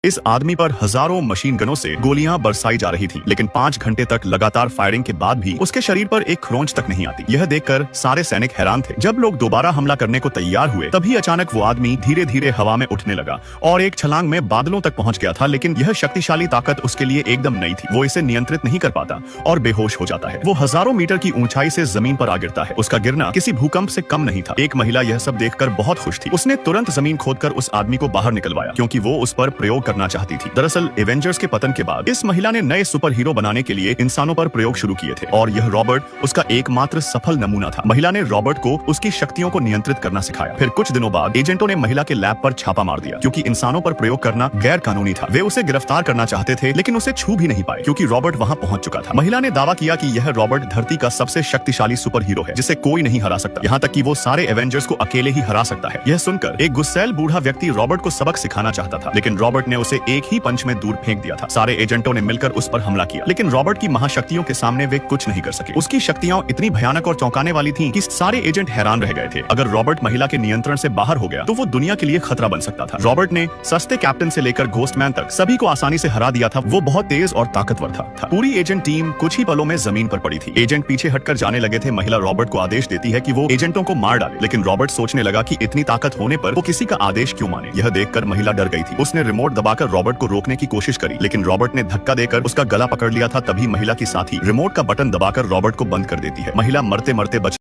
इस आदमी पर हजारों मशीन गनों से गोलियां बरसाई जा रही थी, लेकिन 5 घंटे तक लगातार फायरिंग के बाद भी उसके शरीर पर एक खरोंच तक नहीं आती। यह देखकर सारे सैनिक हैरान थे। जब लोग दोबारा हमला करने को तैयार हुए, तभी अचानक वो आदमी धीरे धीरे हवा में उठने लगा और एक छलांग में बादलों तक पहुंच गया था। लेकिन यह शक्तिशाली ताकत उसके लिए एकदम नई थी। वो इसे नियंत्रित नहीं कर पाता और बेहोश हो जाता है। वो हजारों मीटर की ऊंचाई से जमीन पर आ गिरता है। उसका गिरना किसी भूकंप से कम नहीं था। एक महिला यह सब देखकर बहुत खुश थी। उसने तुरंत जमीन खोदकर उस आदमी को बाहर निकलवाया, क्योंकि वो उस पर प्रयोग करना चाहती थी। दरअसल एवेंजर्स के पतन के बाद इस महिला ने नए सुपर हीरो बनाने के लिए इंसानों पर प्रयोग शुरू किए थे और यह रॉबर्ट उसका एकमात्र सफल नमूना था। महिला ने रॉबर्ट को उसकी शक्तियों को नियंत्रित करना सिखाया। फिर कुछ दिनों बाद एजेंटों ने महिला के लैब पर छापा मार दिया, क्योंकि इंसानों पर प्रयोग करना गैर कानूनी था। वे उसे गिरफ्तार करना चाहते थे, लेकिन उसे छू भी नहीं पाए, क्योंकि रॉबर्ट वहां पहुंच चुका था। महिला ने दावा किया कि यह रॉबर्ट धरती का सबसे शक्तिशाली सुपर हीरो है, जिसे कोई नहीं हरा सकता। यहाँ तक कि वो सारे एवेंजर्स को अकेले ही हरा सकता है। यह सुनकर एक गुस्सैल बूढ़ा व्यक्ति रॉबर्ट को सबक सिखाना चाहता था, लेकिन रॉबर्ट ने उसे एक ही पंच में दूर फेंक दिया था। सारे एजेंटों ने मिलकर उस पर हमला किया, लेकिन रॉबर्ट की महाशक्तियों के सामने वे कुछ नहीं कर सके। उसकी शक्तियां इतनी भयानक और चौंकाने वाली थीं कि सारे एजेंट हैरान रह गए थे। अगर रॉबर्ट महिला के नियंत्रण से बाहर हो गया तो वो दुनिया के लिए खतरा बन सकता था। रॉबर्ट ने सस्ते कैप्टन से लेकर घोस्टमैन तक सभी को आसानी से हरा दिया था। वो बहुत तेज और ताकतवर था। पूरी एजेंट टीम कुछ ही पलों में जमीन पर पड़ी थी। एजेंट पीछे हटकर जाने लगे थे। महिला रॉबर्ट को आदेश देती है कि वो एजेंटों को मार डाले, लेकिन रॉबर्ट सोचने लगा कि इतनी ताकत होने पर वो किसी का आदेश क्यों माने। यह देखकर महिला डर गई थी। उसने रिमोट दबाकर रॉबर्ट को रोकने की कोशिश करी, लेकिन रॉबर्ट ने धक्का देकर उसका गला पकड़ लिया था। तभी महिला की साथी रिमोट का बटन दबाकर रॉबर्ट को बंद कर देती है। महिला मरते मरते बच